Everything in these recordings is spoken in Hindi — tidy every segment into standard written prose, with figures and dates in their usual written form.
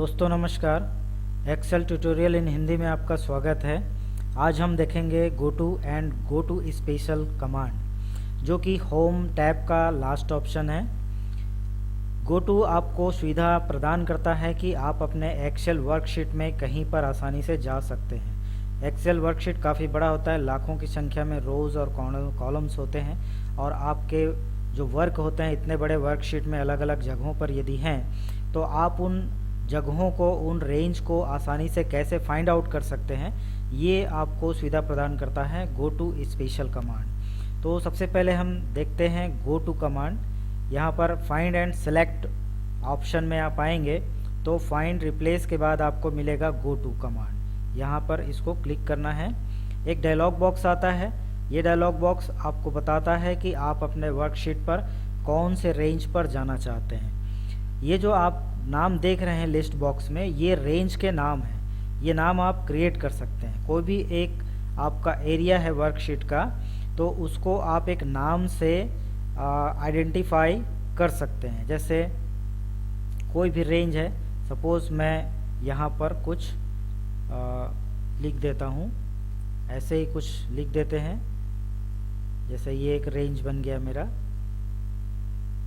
दोस्तों नमस्कार। एक्सेल ट्यूटोरियल इन हिंदी में आपका स्वागत है। आज हम देखेंगे go to and go to special command, जो कि होम टैब का लास्ट ऑप्शन है। गो टू आपको सुविधा प्रदान करता है कि आप अपने एक्सेल वर्कशीट में कहीं पर आसानी से जा सकते हैं। एक्सेल वर्कशीट काफ़ी बड़ा होता है, लाखों की संख्या में रोज़ और कॉलम्स होते हैं, और आपके जो वर्क होते हैं इतने बड़े वर्कशीट में अलग अलग जगहों पर यदि हैं तो आप उन जगहों को, उन रेंज को आसानी से कैसे फाइंड आउट कर सकते हैं, ये आपको सुविधा प्रदान करता है गो टू स्पेशल कमांड। तो सबसे पहले हम देखते हैं गो टू कमांड। यहाँ पर फाइंड एंड सेलेक्ट ऑप्शन में आप आएंगे तो फाइंड रिप्लेस के बाद आपको मिलेगा गो टू कमांड। यहाँ पर इसको क्लिक करना है। एक डायलॉग बॉक्स आता है। ये डायलॉग बॉक्स आपको बताता है कि आप अपने वर्कशीट पर कौन से रेंज पर जाना चाहते हैं। ये जो आप नाम देख रहे हैं लिस्ट बॉक्स में, ये रेंज के नाम हैं। ये नाम आप क्रिएट कर सकते हैं। कोई भी एक आपका एरिया है वर्कशीट का, तो उसको आप एक नाम से आइडेंटिफाई कर सकते हैं। जैसे कोई भी रेंज है, सपोज मैं यहाँ पर कुछ लिख देता हूँ। ऐसे ही कुछ लिख देते हैं। जैसे ये एक रेंज बन गया मेरा,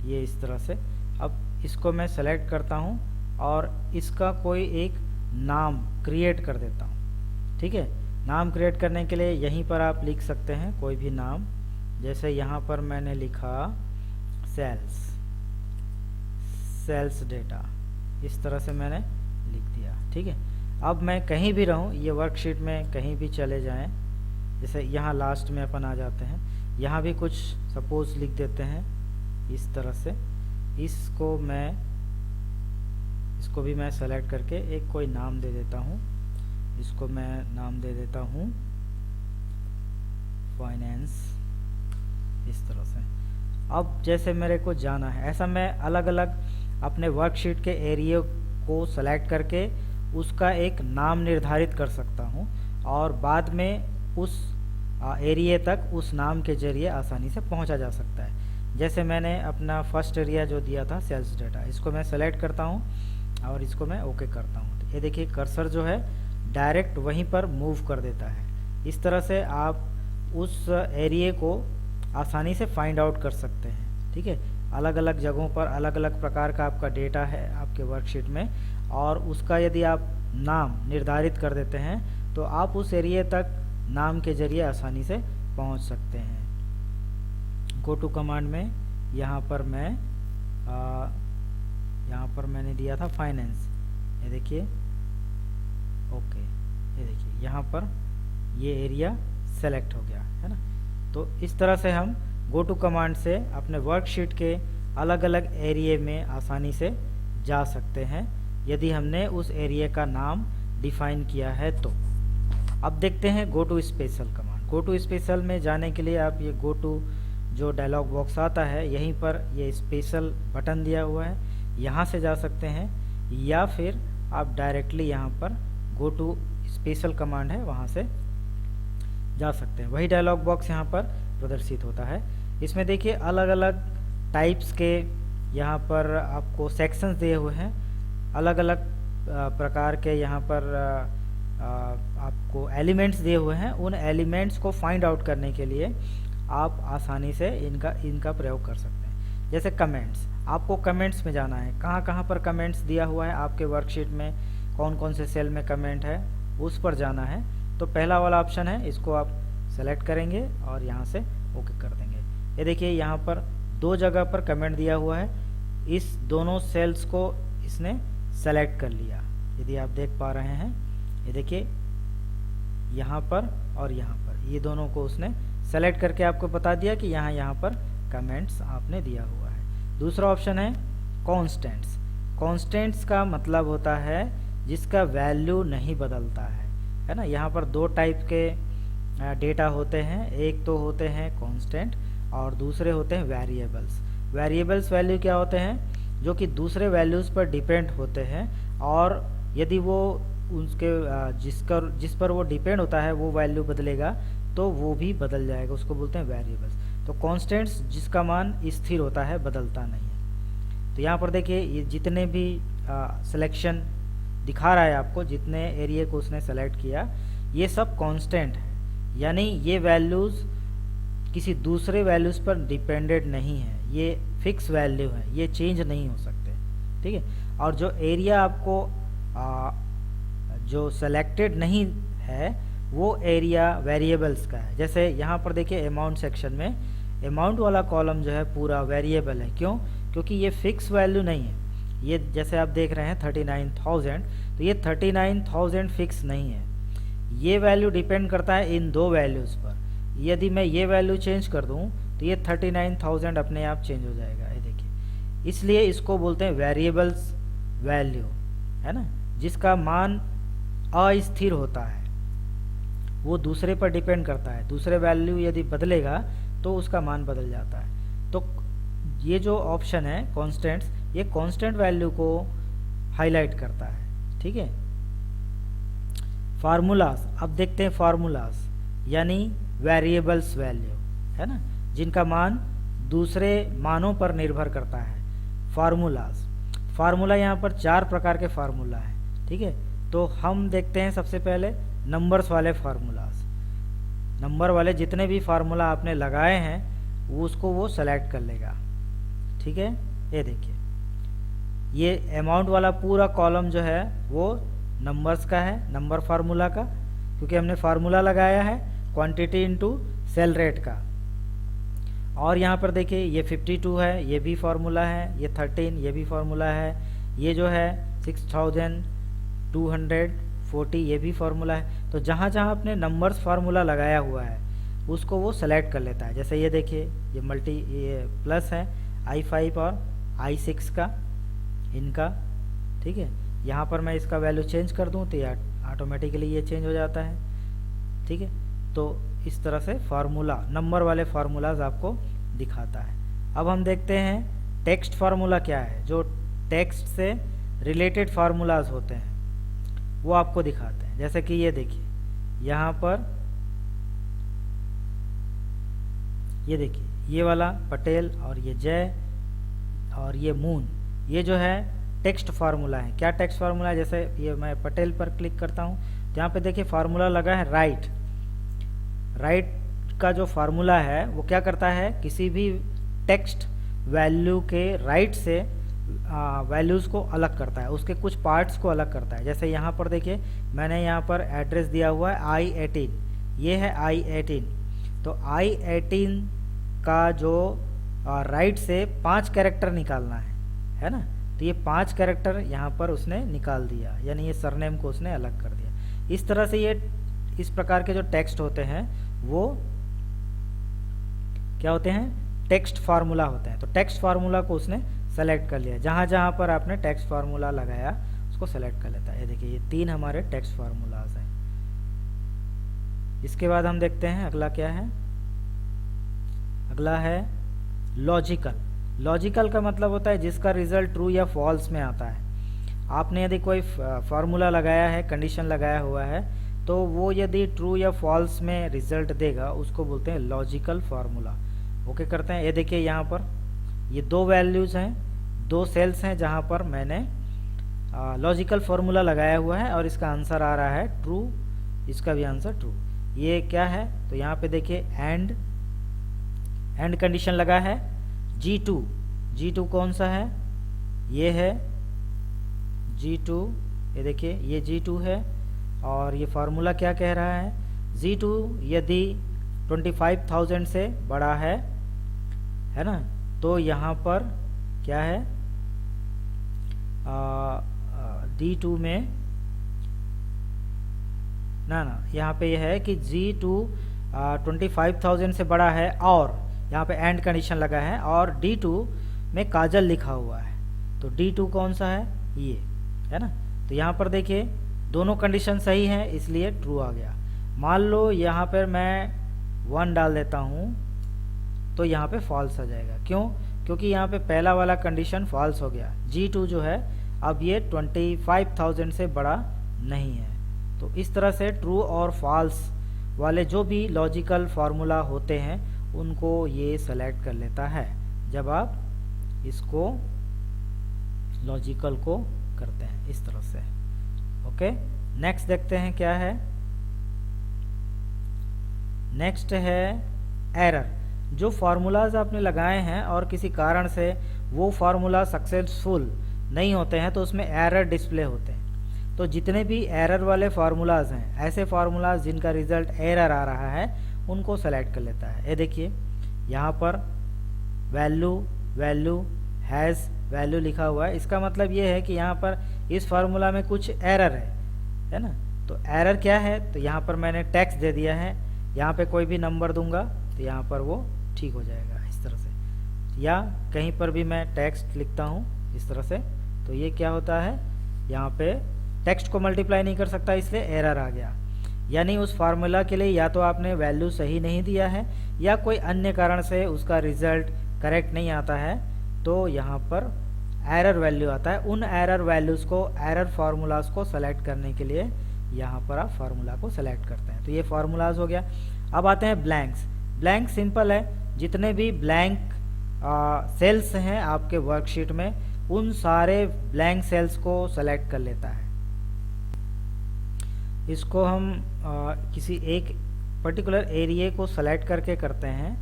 ये इस तरह से। अब इसको मैं सेलेक्ट करता हूँ और इसका कोई एक नाम क्रिएट कर देता हूँ। ठीक है, नाम क्रिएट करने के लिए यहीं पर आप लिख सकते हैं कोई भी नाम। जैसे यहाँ पर मैंने लिखा सेल्स डेटा, इस तरह से मैंने लिख दिया। ठीक है, अब मैं कहीं भी रहूँ, ये वर्कशीट में कहीं भी चले जाएं, जैसे यहाँ लास्ट में अपन आ जाते हैं, यहाँ भी कुछ सपोज लिख देते हैं इस तरह से। इसको भी मैं सेलेक्ट करके एक कोई नाम दे देता हूँ। इसको मैं नाम दे देता हूँ फाइनेंस, इस तरह से। अब जैसे मेरे को जाना है, ऐसा मैं अलग अलग अपने वर्कशीट के एरिया को सेलेक्ट करके उसका एक नाम निर्धारित कर सकता हूँ, और बाद में उस एरिया तक उस नाम के जरिए आसानी से पहुँचा जा सकता है। जैसे मैंने अपना फर्स्ट एरिया जो दिया था सेल्स डेटा, इसको मैं सेलेक्ट करता हूँ और इसको मैं ओके करता हूँ। ये देखिए कर्सर जो है डायरेक्ट वहीं पर मूव कर देता है। इस तरह से आप उस एरिया को आसानी से फाइंड आउट कर सकते हैं। ठीक है, अलग अलग जगहों पर अलग अलग प्रकार का आपका डेटा है आपके वर्कशीट में, और उसका यदि आप नाम निर्धारित कर देते हैं तो आप उस एरिया तक नाम के जरिए आसानी से पहुँच सकते हैं। गो टू कमांड में यहाँ पर मैंने दिया था फाइनेंस, ये देखिए ओके, ये देखिए यहाँ पर ये एरिया सेलेक्ट हो गया है ना। तो इस तरह से हम गो टू कमांड से अपने वर्कशीट के अलग अलग एरिया में आसानी से जा सकते हैं, यदि हमने उस एरिया का नाम डिफाइन किया है तो। अब देखते हैं go to special command. Go to special में जाने के लिए आप ये गो टू जो डायलॉग बॉक्स आता है, यहीं पर ये स्पेशल बटन दिया हुआ है, यहाँ से जा सकते हैं, या फिर आप डायरेक्टली यहाँ पर गो टू स्पेशल कमांड है वहाँ से जा सकते हैं। वही डायलॉग बॉक्स यहाँ पर प्रदर्शित होता है। इसमें देखिए अलग अलग टाइप्स के यहाँ पर आपको सेक्शंस दिए हुए हैं, अलग अलग प्रकार के यहाँ पर आपको एलिमेंट्स दिए हुए हैं। उन एलिमेंट्स को फाइंड आउट करने के लिए आप आसानी से इनका प्रयोग कर सकते हैं। जैसे कमेंट्स, आपको कमेंट्स में जाना है, कहाँ कहाँ पर कमेंट्स दिया हुआ है आपके वर्कशीट में, कौन कौन से सेल में कमेंट है, उस पर जाना है। तो पहला वाला ऑप्शन है, इसको आप सेलेक्ट करेंगे और यहाँ से ओके कर देंगे। ये देखिए यहाँ पर दो जगह पर कमेंट दिया हुआ है, इस दोनों सेल्स को इसने सेलेक्ट कर लिया। यदि आप देख पा रहे हैं, ये देखिए यहाँ पर और यहाँ पर, ये दोनों को उसने सेलेक्ट करके आपको बता दिया कि यहाँ पर कमेंट्स आपने दिया हुआ है। दूसरा ऑप्शन है कॉन्स्टेंट्स। कॉन्स्टेंट्स का मतलब होता है जिसका वैल्यू नहीं बदलता है ना। यहाँ पर दो टाइप के डेटा होते हैं, एक तो होते हैं कांस्टेंट और दूसरे होते हैं वेरिएबल्स। वेरिएबल्स वैल्यू क्या होते हैं, जो कि दूसरे वैल्यूज़ पर डिपेंड होते हैं, और यदि वो उसके जिस पर वो डिपेंड होता है वो वैल्यू बदलेगा तो वो भी बदल जाएगा, उसको बोलते हैं वेरिएबल्स। तो कांस्टेंट्स जिसका मान स्थिर होता है, बदलता नहीं है। तो यहाँ पर देखिए ये जितने भी सिलेक्शन दिखा रहा है आपको, जितने एरिया को उसने सेलेक्ट किया ये सब कांस्टेंट है, यानी ये वैल्यूज़ किसी दूसरे वैल्यूज़ पर डिपेंडेंट नहीं है, ये फिक्स वैल्यू है, ये चेंज नहीं हो सकते, ठीक है। और जो एरिया आपको जो सेलेक्टेड नहीं है वो एरिया वेरिएबल्स का है। जैसे यहाँ पर देखिए अमाउंट सेक्शन में अमाउंट वाला कॉलम जो है पूरा वेरिएबल है, क्यों? क्योंकि ये फिक्स वैल्यू नहीं है। ये जैसे आप देख रहे हैं 39,000, तो ये 39,000 फिक्स नहीं है, ये वैल्यू डिपेंड करता है इन दो वैल्यूज़ पर। यदि मैं ये वैल्यू चेंज कर दूं तो ये 39,000 अपने आप चेंज हो जाएगा, ये देखिए। इसलिए इसको बोलते हैं वेरिएबल्स वैल्यू, है ना, जिसका मान अस्थिर होता है, वो दूसरे पर डिपेंड करता है। दूसरे वैल्यू यदि बदलेगा तो उसका मान बदल जाता है। तो ये जो ऑप्शन है कॉन्स्टेंट्स, ये कांस्टेंट वैल्यू को हाईलाइट करता है, ठीक है। फार्मूलाज, अब देखते हैं फार्मूलाज, यानी वेरिएबल्स वैल्यू, है ना, जिनका मान दूसरे मानों पर निर्भर करता है। फार्मूलाज, फार्मूला यहाँ पर 4 प्रकार के फार्मूला है, ठीक है। तो हम देखते हैं सबसे पहले नंबर्स वाले फार्मूलाज। नंबर वाले जितने भी फार्मूला आपने लगाए हैं उसको वो सेलेक्ट कर लेगा, ठीक है। ये देखिए, ये अमाउंट वाला पूरा कॉलम जो है वो नंबर्स का है, नंबर फार्मूला का, क्योंकि हमने फार्मूला लगाया है क्वांटिटी इनटू सेल रेट का। और यहाँ पर देखिए ये 52 है, ये भी फार्मूला है, ये 13 ये भी फार्मूला है, ये जो है 6240 ये भी फार्मूला है। तो जहाँ जहाँ आपने नंबर्स फार्मूला लगाया हुआ है उसको वो सेलेक्ट कर लेता है। जैसे ये देखिए ये प्लस है I5 और I6 का, इनका, ठीक है। यहाँ पर मैं इसका वैल्यू चेंज कर दूँ तो ये ऑटोमेटिकली ये चेंज हो जाता है, ठीक है। तो इस तरह से फार्मूला, नंबर वाले फार्मूलाज आपको दिखाता है। अब हम देखते हैं टेक्स्ट फार्मूला क्या है। जो टेक्स्ट से रिलेटेड फार्मूलाज होते हैं वो आपको दिखाते हैं। जैसे कि ये देखिए, यहाँ पर ये देखिए, ये वाला पटेल और ये जय और ये मून, ये जो है टेक्स्ट फार्मूला है। क्या टेक्स्ट फार्मूला है? जैसे ये मैं पटेल पर क्लिक करता हूँ, यहाँ पे देखिए फार्मूला लगा है राइट। राइट का जो फार्मूला है वो क्या करता है, किसी भी टेक्स्ट वैल्यू के राइट से वैल्यूज़ को अलग करता है, उसके कुछ पार्ट्स को अलग करता है। जैसे यहाँ पर देखिए मैंने यहाँ पर एड्रेस दिया हुआ है I18, ये है I18। तो I18 का जो राइट से 5 कैरेक्टर निकालना है ना, तो ये 5 कैरेक्टर यहाँ पर उसने निकाल दिया, यानी ये सरनेम को उसने अलग कर दिया। इस तरह से ये इस प्रकार के जो टेक्स्ट होते हैं वो क्या होते हैं, टेक्स्ट फार्मूला होते हैं। तो टेक्स्ट फार्मूला को उसने सेलेक्ट कर लिया, जहाँ जहाँ पर आपने टेक्स्ट फार्मूला लगाया उसको सेलेक्ट कर लेता है। ये देखिए ये 3 हमारे टेक्स्ट फार्मूलाज हैं। इसके बाद हम देखते हैं अगला क्या है। अगला है लॉजिकल। लॉजिकल का मतलब होता है जिसका रिजल्ट ट्रू या फॉल्स में आता है। आपने यदि कोई फार्मूला लगाया है, कंडीशन लगाया हुआ है, तो वो यदि ट्रू या फॉल्स में रिजल्ट देगा उसको बोलते हैं लॉजिकल फार्मूला। ओके करते हैं। ये देखिए यहाँ पर ये 2 वैल्यूज़ हैं, 2 सेल्स हैं जहाँ पर मैंने लॉजिकल फार्मूला लगाया हुआ है और इसका आंसर आ रहा है ट्रू, इसका भी आंसर ट्रू। ये क्या है, तो यहाँ पे देखिए एंड कंडीशन लगा है G2। G2 कौन सा है, ये है G2। ये देखिए ये G2 है और ये फार्मूला क्या कह रहा है, G2 यदि 25,000 से बड़ा है ना, तो यहाँ पर क्या है D2 में ना यहाँ पे यह है कि G2 25,000 से बड़ा है और यहाँ पे एंड कंडीशन लगा है और D2 में काजल लिखा हुआ है। तो D2 कौन सा है, ये है ना। तो यहाँ पर देखिए दोनों कंडीशन सही हैं इसलिए ट्रू आ गया। मान लो यहाँ पर मैं 1 डाल देता हूँ तो यहाँ पे फॉल्स आ जाएगा। क्यों? क्योंकि यहाँ पे पहला वाला कंडीशन फॉल्स हो गया। G2 जो है अब ये 25,000 से बड़ा नहीं है। तो इस तरह से ट्रू और फॉल्स वाले जो भी लॉजिकल फार्मूला होते हैं उनको ये सेलेक्ट कर लेता है जब आप इसको लॉजिकल को करते हैं इस तरह से। ओके, नेक्स्ट देखते हैं क्या है। नेक्स्ट है एरर। जो फार्मूलाज आपने लगाए हैं और किसी कारण से वो फार्मूला सक्सेसफुल नहीं होते हैं तो उसमें एरर डिस्प्ले होते हैं। तो जितने भी एरर वाले फार्मूलाज हैं, ऐसे फार्मूलाज जिनका रिजल्ट एरर आ रहा है, उनको सेलेक्ट कर लेता है। ये देखिए यहाँ पर वैल्यू हैज़ वैल्यू लिखा हुआ है। इसका मतलब ये है कि यहाँ पर इस फार्मूला में कुछ एरर है ना। तो एरर क्या है, तो यहाँ पर मैंने टेक्स्ट दे दिया है, यहाँ पे कोई भी नंबर दूंगा तो यहाँ पर वो ठीक हो जाएगा इस तरह से। या कहीं पर भी मैं टेक्स्ट लिखता हूँ इस तरह से, तो ये क्या होता है, यहाँ पे टेक्स्ट को मल्टीप्लाई नहीं कर सकता, इसलिए एरर आ गया। यानी उस फार्मूला के लिए या तो आपने वैल्यू सही नहीं दिया है या कोई अन्य कारण से उसका रिजल्ट करेक्ट नहीं आता है, तो यहाँ पर एरर वैल्यू आता है। उन एरर वैल्यूज़ को, एरर फार्मूलाज को सेलेक्ट करने के लिए यहाँ पर आप फार्मूला को सेलेक्ट करते हैं। तो ये फार्मूलाज हो गया। अब आते हैं ब्लैंक्स। ब्लैंक सिंपल है, जितने भी ब्लैंक सेल्स हैं आपके वर्कशीट में, उन सारे ब्लैंक सेल्स को सेलेक्ट कर लेता है। इसको हम किसी एक पर्टिकुलर एरिया को सेलेक्ट करके करते हैं।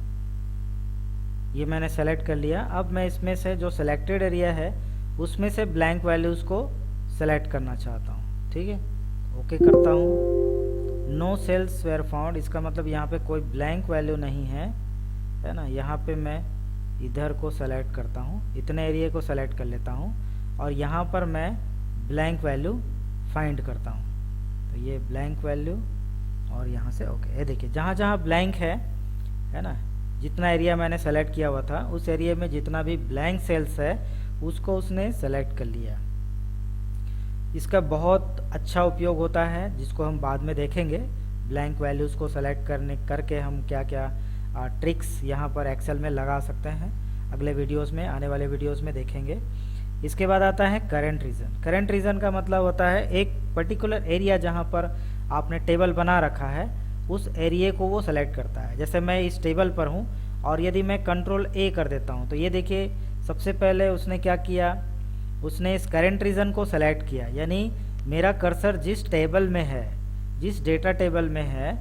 ये मैंने सेलेक्ट कर लिया। अब मैं इसमें से जो सिलेक्टेड एरिया है उसमें से ब्लैंक वैल्यूज़ को सेलेक्ट करना चाहता हूँ। ठीक है, ओके करता हूँ। नो सेल्स वेयर फाउंड, इसका मतलब यहाँ पे कोई ब्लैंक वैल्यू नहीं है ना। यहाँ पे मैं इधर को सेलेक्ट करता हूँ, इतने एरिया को सेलेक्ट कर लेता हूँ और यहाँ पर मैं ब्लैंक वैल्यू फाइंड करता हूँ। तो ये ब्लैंक वैल्यू और यहाँ से ओके। ये देखिए जहाँ जहाँ ब्लैंक है ना, जितना एरिया मैंने सेलेक्ट किया हुआ था उस एरिया में जितना भी ब्लैंक सेल्स है उसको उसने सेलेक्ट कर लिया। इसका बहुत अच्छा उपयोग होता है, जिसको हम बाद में देखेंगे। ब्लैंक वैल्यूज़ को सेलेक्ट करके हम क्या क्या ट्रिक्स यहाँ पर एक्सेल में लगा सकते हैं, अगले वीडियोस में, आने वाले वीडियोस में देखेंगे। इसके बाद आता है करंट रीजन। करंट रीजन का मतलब होता है एक पर्टिकुलर एरिया जहाँ पर आपने टेबल बना रखा है, उस एरिया को वो सेलेक्ट करता है। जैसे मैं इस टेबल पर हूँ और यदि मैं कंट्रोल ए कर देता हूँ तो ये देखिए सबसे पहले उसने क्या किया, उसने इस करंट रीजन को सेलेक्ट किया। यानी मेरा कर्सर जिस टेबल में है, जिस डेटा टेबल में है,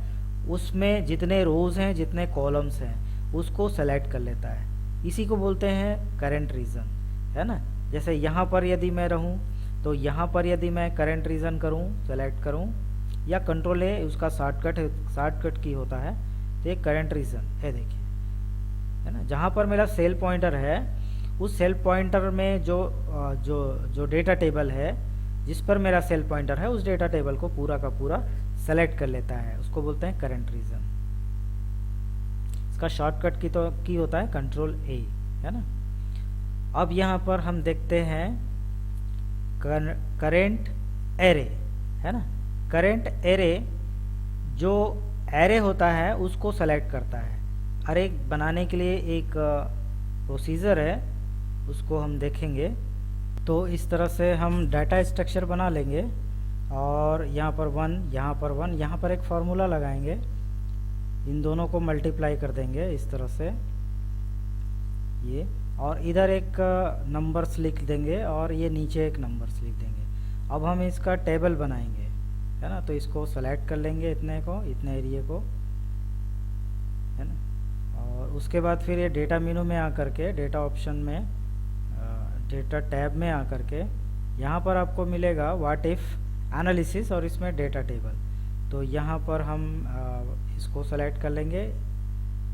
उसमें जितने रोज़ हैं, जितने कॉलम्स हैं, उसको सेलेक्ट कर लेता है। इसी को बोलते हैं करंट रीजन, है ना। जैसे यहाँ पर यदि मैं रहूँ तो यहाँ पर यदि मैं करंट रीजन करूँ, सेलेक्ट करूँ, या कंट्रोल ए उसका शॉर्टकट की होता है, तो ये करंट रीजन है, देखिए, है ना। जहाँ पर मेरा सेल पॉइंटर है, उस सेल पॉइंटर में जो डेटा टेबल है, जिस पर मेरा सेल पॉइंटर है, उस डेटा टेबल को पूरा का पूरा सेलेक्ट कर लेता है। उसको बोलते हैं करंट रीजन। इसका शॉर्टकट की होता है कंट्रोल ए, है ना। अब यहाँ पर हम देखते हैं करेंट एरे, है ना। करेंट एरे जो एरे होता है उसको सेलेक्ट करता है। अरे बनाने के लिए एक प्रोसीजर है, उसको हम देखेंगे। तो इस तरह से हम डाटा स्ट्रक्चर बना लेंगे और यहाँ पर 1, यहाँ पर 1, यहाँ पर एक फार्मूला लगाएंगे, इन दोनों को मल्टीप्लाई कर देंगे इस तरह से ये, और इधर एक नंबर्स लिख देंगे और ये नीचे एक नंबर्स लिख देंगे। अब हम इसका टेबल बनाएंगे, है ना। तो इसको सेलेक्ट कर लेंगे, इतने एरिया को, है ना। और उसके बाद फिर ये डेटा मेनू में आकर के, डेटा ऑप्शन में, डेटा टैब में आकर के यहाँ पर आपको मिलेगा व्हाट इफ़ एनालिसिस और इसमें डेटा टेबल। तो यहाँ पर हम इसको सेलेक्ट कर लेंगे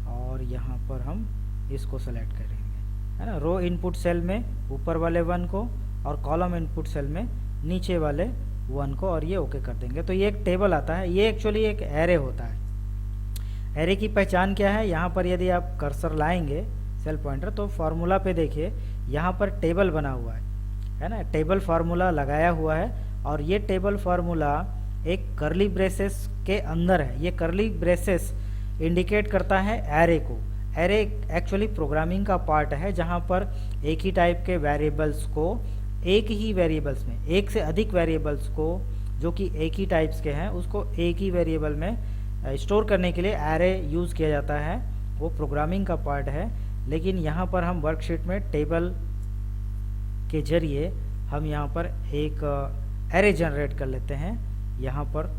और यहाँ पर हम इसको सेलेक्ट करेंगे, है ना। रो इनपुट सेल में ऊपर वाले 1 को और कॉलम इनपुट सेल में नीचे वाले 1 को, और ये ओके कर देंगे। तो ये एक टेबल आता है। ये एक्चुअली एक एरे होता है। एरे की पहचान क्या है, यहाँ पर यदि आप कर्सर लाएंगे सेल पॉइंटर, तो फार्मूला पे देखिए यहाँ पर टेबल बना हुआ है ना। टेबल फार्मूला लगाया हुआ है और ये टेबल फार्मूला एक करली ब्रेसेस के अंदर है। ये करली ब्रेसेस इंडिकेट करता है एरे को। एरे एक्चुअली प्रोग्रामिंग का पार्ट है, जहाँ पर एक ही टाइप के वेरिएबल्स को, एक ही वेरिएबल्स में एक से अधिक वेरिएबल्स को जो कि एक ही टाइप्स के हैं, उसको एक ही वेरिएबल में स्टोर करने के लिए एरे यूज़ किया जाता है। वो प्रोग्रामिंग का पार्ट है। लेकिन यहाँ पर हम वर्कशीट में टेबल के जरिए हम यहाँ पर एक एरे जनरेट कर लेते हैं यहाँ पर,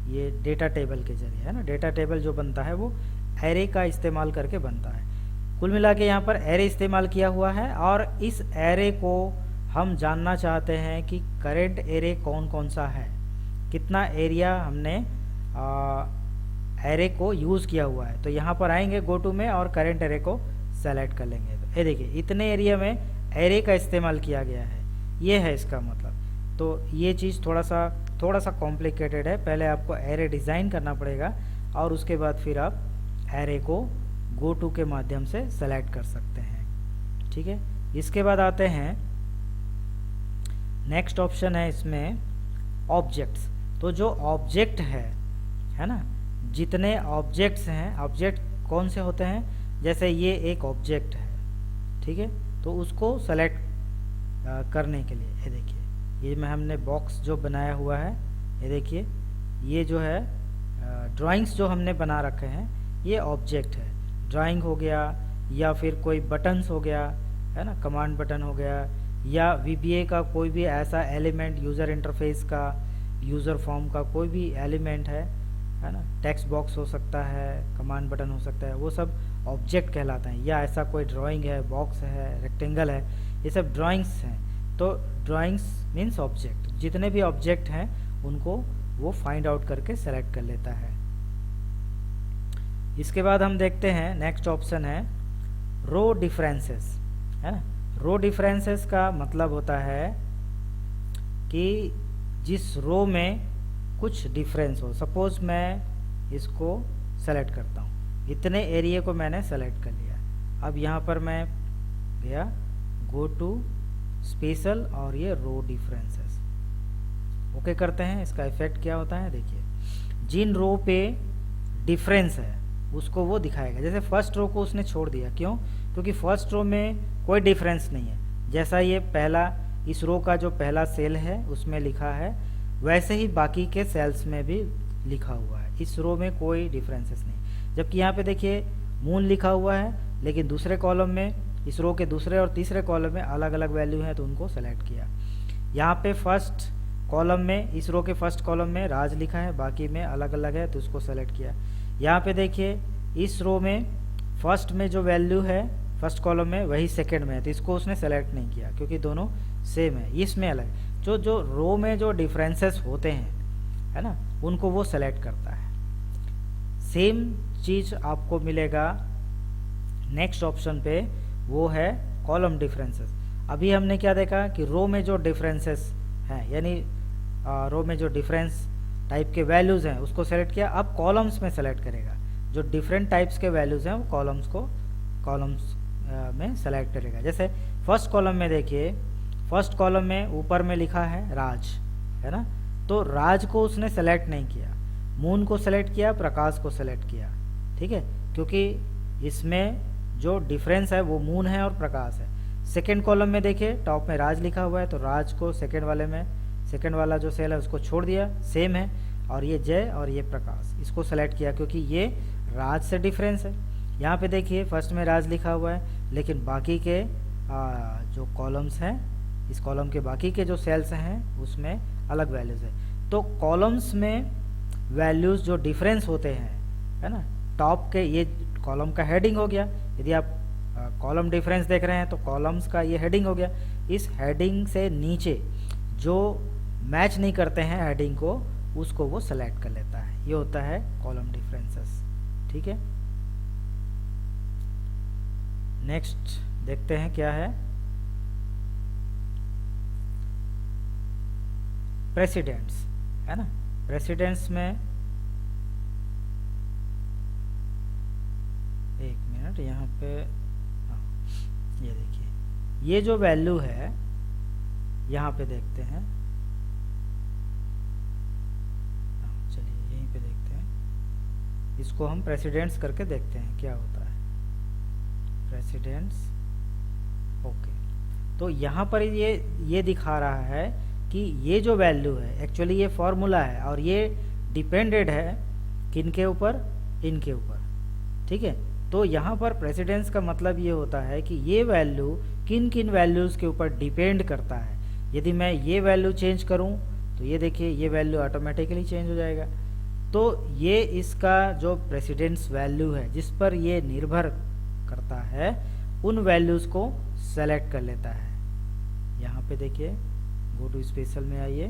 ये डेटा टेबल के जरिए, है ना। डेटा टेबल जो बनता है वो एरे का इस्तेमाल करके बनता है। कुल मिला के यहाँ पर एरे इस्तेमाल किया हुआ है, और इस एरे को हम जानना चाहते हैं कि करेंट एरे कौन कौन सा है, कितना एरिया हमने एरे को यूज़ किया हुआ है। तो यहाँ पर आएंगे गो टू में और करेंट एरे को सेलेक्ट कर लेंगे। तो ये देखिए इतने एरिया में एरे का इस्तेमाल किया गया है, ये है इसका मतलब। तो ये चीज़ थोड़ा सा कॉम्प्लिकेटेड है, पहले आपको एरे डिज़ाइन करना पड़ेगा और उसके बाद फिर आप एरे को गो टू के माध्यम से सेलेक्ट कर सकते हैं, ठीक है। इसके बाद आते हैं नेक्स्ट ऑप्शन है इसमें ऑब्जेक्ट्स। तो जो ऑब्जेक्ट है ना, जितने ऑब्जेक्ट्स हैं, ऑब्जेक्ट कौन से होते हैं, जैसे ये एक ऑब्जेक्ट है, ठीक है। तो उसको सेलेक्ट करने के लिए ये देखिए, ये में हमने बॉक्स जो बनाया हुआ है, ये देखिए ये जो है ड्राइंग्स जो हमने बना रखे हैं ये ऑब्जेक्ट है। ड्राइंग हो गया या फिर कोई बटन्स हो गया, है ना, कमांड बटन हो गया, या VBA का कोई भी ऐसा एलिमेंट, यूज़र इंटरफेस का, यूज़र फॉर्म का कोई भी एलिमेंट है ना, टेक्स्ट बॉक्स हो सकता है, कमांड बटन हो सकता है, वो सब ऑब्जेक्ट कहलाते हैं। या ऐसा कोई ड्राइंग है, बॉक्स है, रेक्टेंगल है, ये सब ड्राइंग्स हैं। तो ड्राइंग्स मीन्स ऑब्जेक्ट, जितने भी ऑब्जेक्ट हैं उनको वो फाइंड आउट करके सेलेक्ट कर लेता है। इसके बाद हम देखते हैं नेक्स्ट ऑप्शन है रो डिफरेंसेस, है ना। रो डिफरेंसेस का मतलब होता है कि जिस रो में कुछ डिफरेंस हो। सपोज मैं इसको सेलेक्ट करता हूँ, इतने एरिया को मैंने सेलेक्ट कर लिया। अब यहाँ पर मैं गया गो टू स्पेशल और ये रो डिफरेंसेस ओके करते हैं। इसका इफेक्ट क्या होता है देखिए, जिन रो पे डिफरेंस है उसको वो दिखाएगा। जैसे फर्स्ट रो को उसने छोड़ दिया, क्यों? क्योंकि फर्स्ट रो में कोई डिफरेंस नहीं है। जैसा ये पहला, इस रो का जो पहला सेल है उसमें लिखा है, वैसे ही बाकी के सेल्स में भी लिखा हुआ है। इस रो में कोई डिफरेंसेस नहीं। जबकि यहाँ पे देखिए मून लिखा हुआ है, लेकिन दूसरे कॉलम में, इस रो के दूसरे और तीसरे कॉलम में अलग अलग वैल्यू है, तो उनको सेलेक्ट किया। यहाँ पे फर्स्ट कॉलम में, इस रो के फर्स्ट कॉलम में राज लिखा है, बाकी में अलग अलग है, तो उसको सेलेक्ट किया। यहाँ पे देखिए इस रो में फर्स्ट में जो वैल्यू है फर्स्ट कॉलम में वही सेकंड में है, तो इसको उसने सेलेक्ट नहीं किया क्योंकि दोनों सेम है। इसमें अलग, जो रो में जो डिफरेंसेस होते हैं, है ना, उनको वो सेलेक्ट करता है। सेम चीज़ आपको मिलेगा नेक्स्ट ऑप्शन पे, वो है कॉलम डिफरेंसेस। अभी हमने क्या देखा कि रो में जो डिफरेंसेस हैं, यानी रो में जो डिफरेंस टाइप के वैल्यूज़ हैं उसको सेलेक्ट किया। अब कॉलम्स में सेलेक्ट करेगा, जो डिफरेंट टाइप्स के वैल्यूज़ हैं वो कॉलम्स में सेलेक्ट करेगा। जैसे फर्स्ट कॉलम में देखिए, फर्स्ट कॉलम में ऊपर में लिखा है राज, है ना, तो राज को उसने सेलेक्ट नहीं किया, मून को सेलेक्ट किया, प्रकाश को सेलेक्ट किया, ठीक है, क्योंकि इसमें जो डिफरेंस है वो मून है और प्रकाश है। सेकेंड कॉलम में देखिए टॉप में राज लिखा हुआ है, तो राज को सेकेंड वाले में, सेकेंड वाला जो सेल है उसको छोड़ दिया, सेम है, और ये जय और ये प्रकाश, इसको सेलेक्ट किया क्योंकि ये राज से डिफरेंस है। यहाँ पे देखिए फर्स्ट में राज लिखा हुआ है, लेकिन बाकी के जो कॉलम्स हैं, इस कॉलम के बाकी के जो सेल्स हैं उसमें अलग वैल्यूज़ है। तो कॉलम्स में वैल्यूज़ जो डिफरेंस होते हैं, है ना, टॉप के, ये कॉलम का हेडिंग हो गया। यदि आप कॉलम डिफरेंस देख रहे हैं तो कॉलम्स का ये हेडिंग हो गया। इस हेडिंग से नीचे जो मैच नहीं करते हैं हेडिंग को, उसको वो सेलेक्ट कर लेता है। ये होता है कॉलम डिफरेंसेस, ठीक है। नेक्स्ट देखते हैं क्या है, प्रेसिडेंट्स, है ना। प्रेसिडेंट्स में एक मिनट, यहाँ पे हाँ, ये देखिए ये जो वैल्यू है यहाँ पे देखते हैं, चलिए यहीं पे देखते हैं, इसको हम प्रेसिडेंट्स करके देखते हैं क्या होता है। Presidents, okay. तो यहाँ पर ये दिखा रहा है कि ये जो वैल्यू है एक्चुअली ये फॉर्मूला है, और ये डिपेंडेड है किनके ऊपर, इनके ऊपर, ठीक है। तो यहाँ पर प्रेसिडेंस का मतलब ये होता है कि ये वैल्यू किन किन वैल्यूज़ के ऊपर डिपेंड करता है। यदि मैं ये वैल्यू चेंज करूँ तो ये देखिए ये वैल्यू ऑटोमेटिकली चेंज हो जाएगा। तो ये इसका जो प्रेसिडेंस वैल्यू है जिस पर ये निर्भर करता है उन वैल्यूज़ को सेलेक्ट कर लेता है। यहाँ पे देखिए गो टू स्पेशल में आइए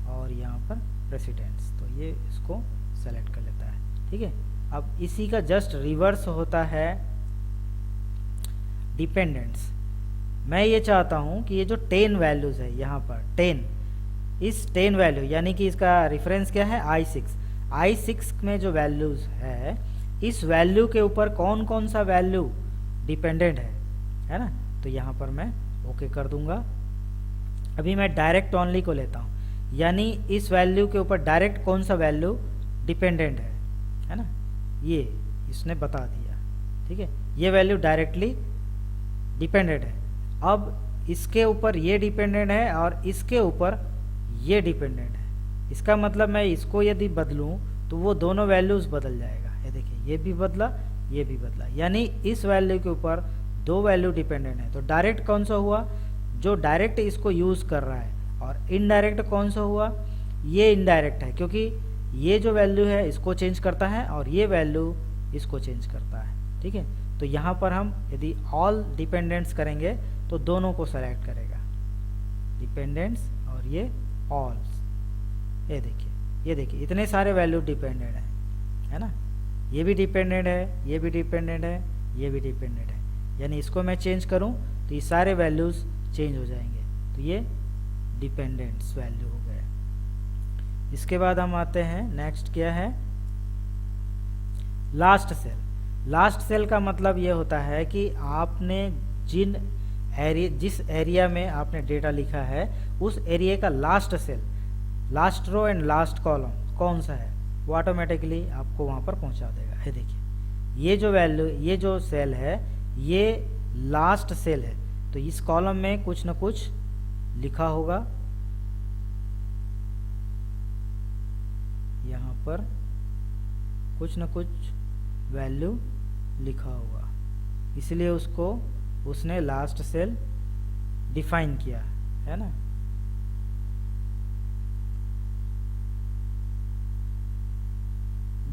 और यहाँ पर प्रेसिडेंस, तो ये इसको सेलेक्ट कर लेता है। ठीक है, अब इसी का जस्ट रिवर्स होता है डिपेंडेंट्स। मैं ये चाहता हूँ कि ये जो 10 वैल्यूज़ है यहाँ पर 10, इस 10 वैल्यू यानी कि इसका रेफरेंस क्या है I6 में जो वैल्यूज़ है इस वैल्यू के ऊपर कौन कौन सा वैल्यू डिपेंडेंट है ना। तो यहाँ पर मैं ओके कर दूंगा। अभी मैं डायरेक्ट ओनली को लेता हूँ, यानी इस वैल्यू के ऊपर डायरेक्ट कौन सा वैल्यू डिपेंडेंट है ना, ये इसने बता दिया। ठीक है, ये वैल्यू डायरेक्टली डिपेंडेंट है। अब इसके ऊपर ये डिपेंडेंट है और इसके ऊपर ये डिपेंडेंट है। इसका मतलब मैं इसको यदि बदलूं तो वो दोनों वैल्यूज बदल जाएगा। ये देखिए ये भी बदला ये भी बदला, यानी इस वैल्यू के ऊपर दो वैल्यू डिपेंडेंट है। तो डायरेक्ट कौन सा हुआ, जो डायरेक्ट इसको यूज़ कर रहा है, और इनडायरेक्ट कौन सा हुआ, ये इनडायरेक्ट है क्योंकि ये जो वैल्यू है इसको चेंज करता है और ये वैल्यू इसको चेंज करता है। ठीक है, तो यहाँ पर हम यदि ऑल डिपेंडेंट्स करेंगे तो दोनों को सेलेक्ट करेगा, डिपेंडेंट्स और ये ऑल। ये देखिए इतने सारे वैल्यू डिपेंडेंट है ना, ये भी डिपेंडेंट है, ये भी डिपेंडेंट है, ये भी डिपेंडेंट है। यानी इसको मैं चेंज करूं तो ये सारे वैल्यूज चेंज हो जाएंगे। तो ये डिपेंडेंट्स वैल्यू हो गए। इसके बाद हम आते हैं नेक्स्ट क्या है, लास्ट सेल। लास्ट सेल का मतलब ये होता है कि आपने जिस एरिया में आपने डेटा लिखा है उस एरिया का last cell, last row and last column कौन सा है वो ऑटोमेटिकली आपको वहाँ पर पहुँचा देगा। ये देखिए ये जो वैल्यू, ये जो सेल है ये लास्ट सेल है, तो इस कॉलम में कुछ न कुछ लिखा होगा, यहाँ पर कुछ न कुछ वैल्यू लिखा होगा, इसलिए उसने लास्ट सेल डिफाइन किया है ना।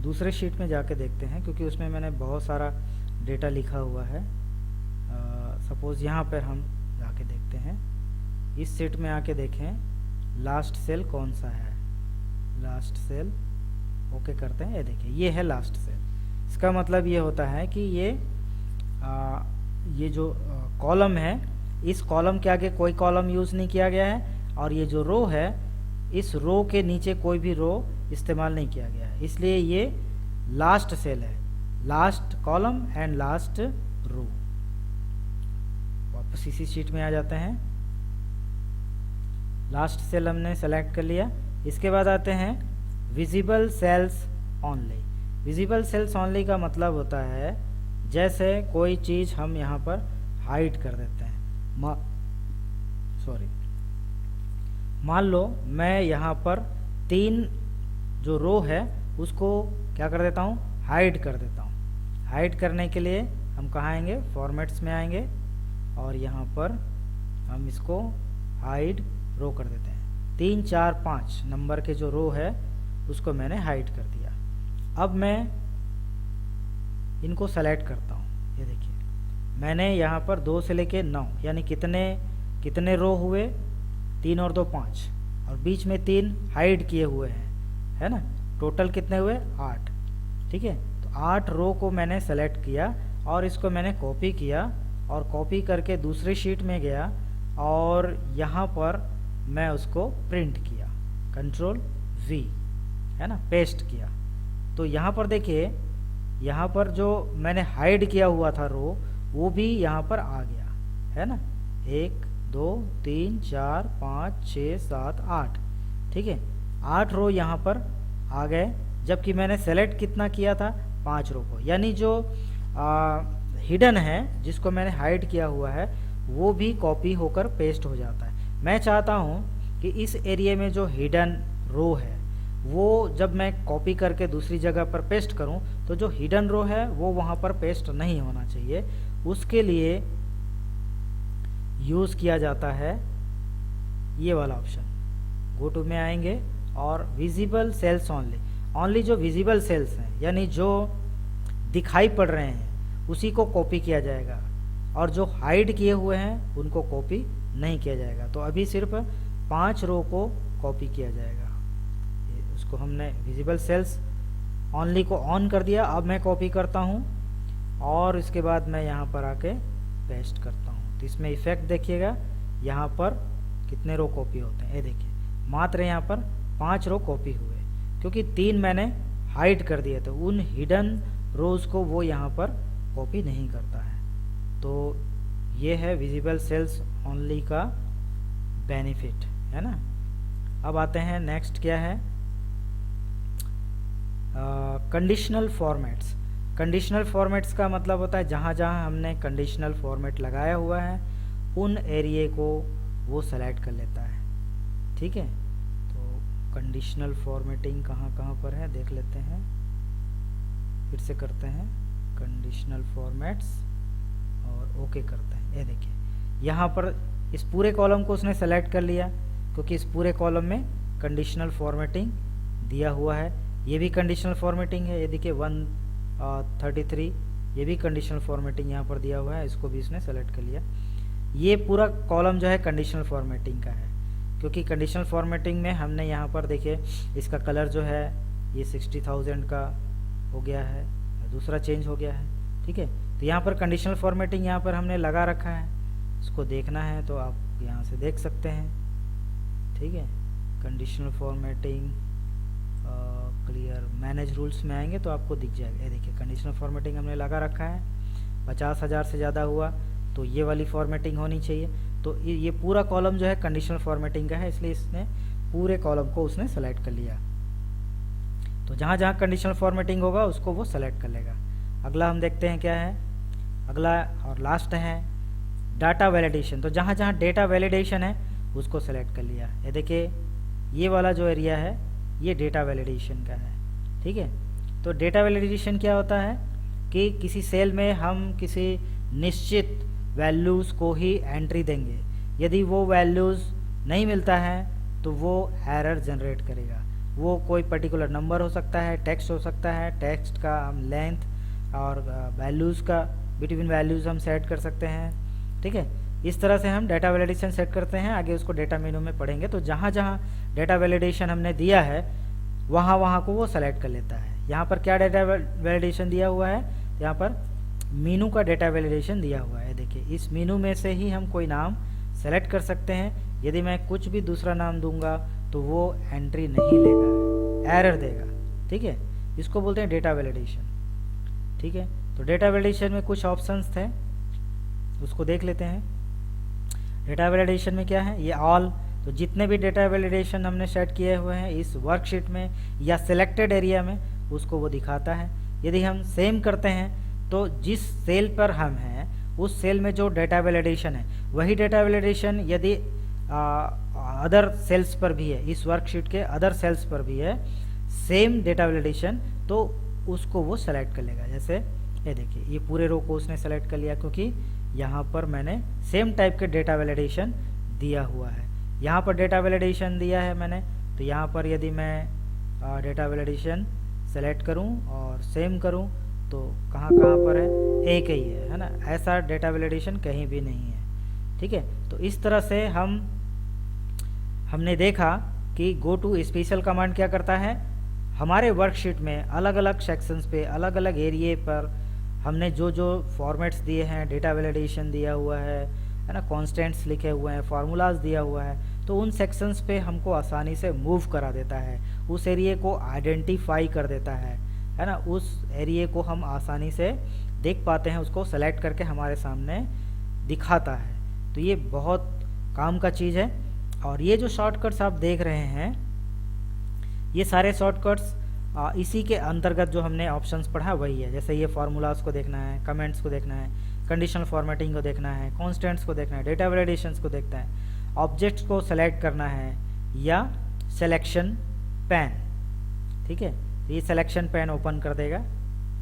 दूसरे शीट में जाके देखते हैं क्योंकि उसमें मैंने बहुत सारा डेटा लिखा हुआ है। सपोज यहाँ पर हम जाके देखते हैं, इस शीट में आके देखें लास्ट सेल कौन सा है, लास्ट सेल ओके करते हैं। ये देखिए ये है लास्ट सेल। इसका मतलब ये होता है कि ये जो कॉलम है इस कॉलम के आगे कोई कॉलम यूज़ नहीं किया गया है, और ये जो रो है इस रो के नीचे कोई भी रो इस्तेमाल नहीं किया गया है, इसलिए ये लास्ट सेल है, last column and last row. वापस इसी शीट में आ जाते हैं, लास्ट सेल हमने सेलेक्ट कर लिया। इसके बाद आते हैं visible sales only. Visible sales only का मतलब होता है जैसे कोई चीज़ हम यहाँ पर हाइड कर देते हैं, मान लो मैं यहाँ पर 3 जो रो है उसको क्या कर देता हूँ, हाइड कर देता हूँ। हाइड करने के लिए हम कहाँ आएंगे, फॉर्मेट्स में आएंगे और यहाँ पर हम इसको हाइड रो कर देते हैं। 3 4 5 नंबर के जो रो है उसको मैंने हाइड कर दिया। अब मैं इनको सेलेक्ट करता हूँ। ये देखिए मैंने यहाँ पर 2 से लेके 9 यानी कितने रो हुए, 3 और 2 5, और बीच में 3 हाइड किए हुए हैं, है ना। टोटल कितने हुए 8। ठीक है, तो 8 रो को मैंने सेलेक्ट किया और इसको मैंने कॉपी किया और कॉपी करके दूसरी शीट में गया और यहाँ पर मैं उसको प्रिंट किया, Ctrl+V, है ना, पेस्ट किया। तो यहाँ पर देखिए यहाँ पर जो मैंने हाइड किया हुआ था रो वो भी यहाँ पर आ गया, है ना। 1 2 3 4 5 6 7 8, ठीक है, 8 रो यहाँ पर आ गए, जबकि मैंने सेलेक्ट कितना किया था, 5 रो को। यानी जो हिडन है जिसको मैंने हाइड किया हुआ है वो भी कॉपी होकर पेस्ट हो जाता है। मैं चाहता हूँ कि इस एरिया में जो हिडन रो है वो जब मैं कॉपी करके दूसरी जगह पर पेस्ट करूं तो जो हिडन रो है वो वहां पर पेस्ट नहीं होना चाहिए। उसके लिए यूज़ किया जाता है ये वाला ऑप्शन, गो टू में आएंगे और विजिबल सेल्स ओनली जो विजिबल सेल्स हैं यानी जो दिखाई पड़ रहे हैं उसी को कॉपी किया जाएगा, और जो हाइड किए हुए हैं उनको कॉपी नहीं किया जाएगा। तो अभी सिर्फ 5 रो को कॉपी किया जाएगा। उसको हमने विजिबल सेल्स ओनली को ऑन कर दिया। अब मैं कॉपी करता हूँ और इसके बाद मैं यहाँ पर आके पेस्ट करता हूँ। तो इसमें इफेक्ट देखिएगा, यहाँ पर कितने रो कॉपी होते हैं, ये देखिए मात्र यहाँ पर 5 रो कॉपी हुए, क्योंकि 3 मैंने हाइड कर दिए थे। उन हिडन रोज को वो यहाँ पर कॉपी नहीं करता है। तो ये है विजिबल सेल्स ओनली का बेनिफिट, है ना। अब आते हैं नेक्स्ट क्या है, कंडीशनल फॉर्मेट्स। कंडीशनल फॉर्मेट्स का मतलब होता है जहाँ जहाँ हमने कंडीशनल फॉर्मेट लगाया हुआ है उन एरिए को वो सेलेक्ट कर लेता है, ठीक है। तो कंडीशनल फॉर्मेटिंग कहाँ कहाँ पर है देख लेते हैं, फिर से करते हैं कंडीशनल फॉर्मेट्स और ओके करते हैं। ये देखिए यहाँ पर इस पूरे कॉलम को उसने सेलेक्ट कर लिया, क्योंकि इस पूरे कॉलम में कंडीशनल फॉर्मेटिंग दिया हुआ है। ये भी कंडीशनल फॉर्मेटिंग है, ये देखिए 133 ये भी कंडीशनल फॉर्मेटिंग यहाँ पर दिया हुआ है, इसको भी इसने सेलेक्ट कर लिया। ये पूरा कॉलम जो है कंडीशनल फॉर्मेटिंग का है, क्योंकि कंडीशनल फॉर्मेटिंग में हमने यहाँ पर देखिए इसका कलर जो है ये 60,000 का हो गया है, दूसरा चेंज हो गया है, ठीक है। तो यहाँ पर कंडीशनल फॉर्मेटिंग यहाँ पर हमने लगा रखा है, इसको देखना है तो आप यहाँ से देख सकते हैं, ठीक है। Conditional formatting clear manage rules में आएंगे तो आपको दिख जाएगा। ये देखिए कंडीशनल फॉर्मेटिंग हमने लगा रखा है, 50,000 से ज़्यादा हुआ तो ये वाली फॉर्मेटिंग होनी चाहिए। तो ये पूरा कॉलम जो है कंडीशनल फॉर्मेटिंग का है, इसलिए इसने पूरे कॉलम को उसने सेलेक्ट कर लिया। तो जहाँ जहाँ कंडीशनल फॉर्मेटिंग होगा उसको वो सेलेक्ट कर लेगा। अगला हम देखते हैं क्या है, अगला और लास्ट है डाटा वैलिडेशन। तो जहाँ जहाँ डेटा वैलिडेशन है उसको सेलेक्ट कर लिया। ये देखिए ये वाला जो एरिया है ये डेटा वैलिडेशन का है, ठीक है। तो डेटा वैलिडेशन क्या होता है कि किसी सेल में हम किसी निश्चित वैल्यूज़ को ही एंट्री देंगे, यदि वो वैल्यूज़ नहीं मिलता है तो वो एरर जनरेट करेगा। वो कोई पर्टिकुलर नंबर हो सकता है, टेक्स्ट हो सकता है, टेक्स्ट का हम लेंथ और वैल्यूज़ का बिटवीन वैल्यूज़ हम सेट कर सकते हैं, ठीक है। इस तरह से हम डेटा वैलिडेशन सेट करते हैं, आगे उसको डेटा मेनू में पढ़ेंगे। तो जहाँ जहाँ डेटा वैलिडेशन हमने दिया है वहाँ वहाँ को वो सेलेक्ट कर लेता है। यहाँ पर क्या डेटा वैलिडेशन दिया हुआ है, यहाँ पर मीनू का डेटा वैलिडेशन दिया हुआ है। देखिए इस मीनू में से ही हम कोई नाम सेलेक्ट कर सकते हैं। यदि मैं कुछ भी दूसरा नाम दूंगा तो वो एंट्री नहीं लेगा, एरर देगा, ठीक है। इसको बोलते हैं डेटा वैलिडेशन, ठीक है। तो डेटा वैलिडेशन में कुछ ऑप्शंस थे, उसको देख लेते हैं। डेटा वैलिडेशन में क्या है, ये ऑल, तो जितने भी डेटा वैलिडेशन हमने सेट किए हुए हैं इस वर्कशीट में या सिलेक्टेड एरिया में उसको वो दिखाता है। यदि हम सेम करते हैं तो जिस सेल पर हम हैं उस सेल में जो डेटा वैलिडेशन है वही डेटा वैलिडेशन यदि अदर सेल्स पर भी है, इस वर्कशीट के अदर सेल्स पर भी है सेम डेटा वैलिडेशन, तो उसको वो सेलेक्ट कर लेगा। जैसे ये देखिए ये पूरे रो को उसने सेलेक्ट कर लिया, क्योंकि यहाँ पर मैंने सेम टाइप के डेटा वैलिडेशन दिया हुआ है। यहाँ पर डेटा वैलिडेशन दिया है मैंने, तो यहाँ पर यदि मैं डेटा वैलिडेशन सेलेक्ट करूँ और सेम करूँ तो कहाँ कहाँ पर है, एक ही है ना। ऐसा डेटा वैलिडेशन कहीं भी नहीं है, ठीक है। तो इस तरह से हमने देखा कि गो टू स्पेशल कमांड क्या करता है, हमारे वर्कशीट में अलग अलग सेक्शंस पे अलग अलग एरिए पर हमने जो जो फॉर्मेट्स दिए हैं, डेटा वैलिडेशन दिया हुआ है ना, कॉन्स्टेंट्स लिखे हुए हैं, फार्मूलाज दिया हुआ है, तो उन सेक्शंस पे हमको आसानी से मूव करा देता है, उस एरिए को आइडेंटिफाई कर देता है ना। उस एरिए को हम आसानी से देख पाते हैं, उसको सेलेक्ट करके हमारे सामने दिखाता है। तो ये बहुत काम का चीज़ है। और ये जो शॉर्टकट्स आप देख रहे हैं ये सारे शॉर्टकट्स इसी के अंतर्गत जो हमने ऑप्शंस पढ़ा वही है। जैसे ये फार्मूलाज को देखना है, कमेंट्स को देखना है, कंडीशनल फॉर्मेटिंग को देखना है, कॉन्स्टेंट्स को देखना है, डेटा वैलिडेशंस को देखना है, ऑब्जेक्ट्स को सेलेक्ट करना है या सिलेक्शन पैन, ठीक है। तो ये सिलेक्शन पैन ओपन कर देगा,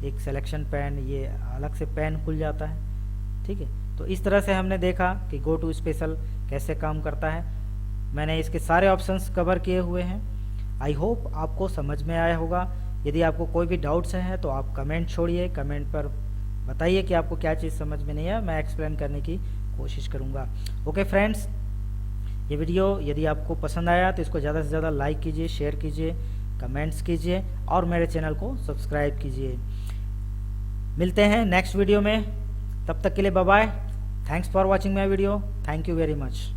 एक सिलेक्शन पैन, ये अलग से पैन खुल जाता है, ठीक है। तो इस तरह से हमने देखा कि गो टू स्पेशल कैसे काम करता है। मैंने इसके सारे ऑप्शंस कवर किए हुए हैं। आई होप आपको समझ में आया होगा। यदि आपको कोई भी डाउट्स हैं तो आप कमेंट छोड़िए, कमेंट पर बताइए कि आपको क्या चीज़ समझ में नहीं है, मैं एक्सप्लेन करने की कोशिश करूँगा। ओके फ्रेंड्स, ये वीडियो यदि आपको पसंद आया तो इसको ज़्यादा से ज़्यादा लाइक कीजिए, शेयर कीजिए, कमेंट्स कीजिए और मेरे चैनल को सब्सक्राइब कीजिए। मिलते हैं नेक्स्ट वीडियो में, तब तक के लिए bye bye. Thanks for watching my video. Thank you very much.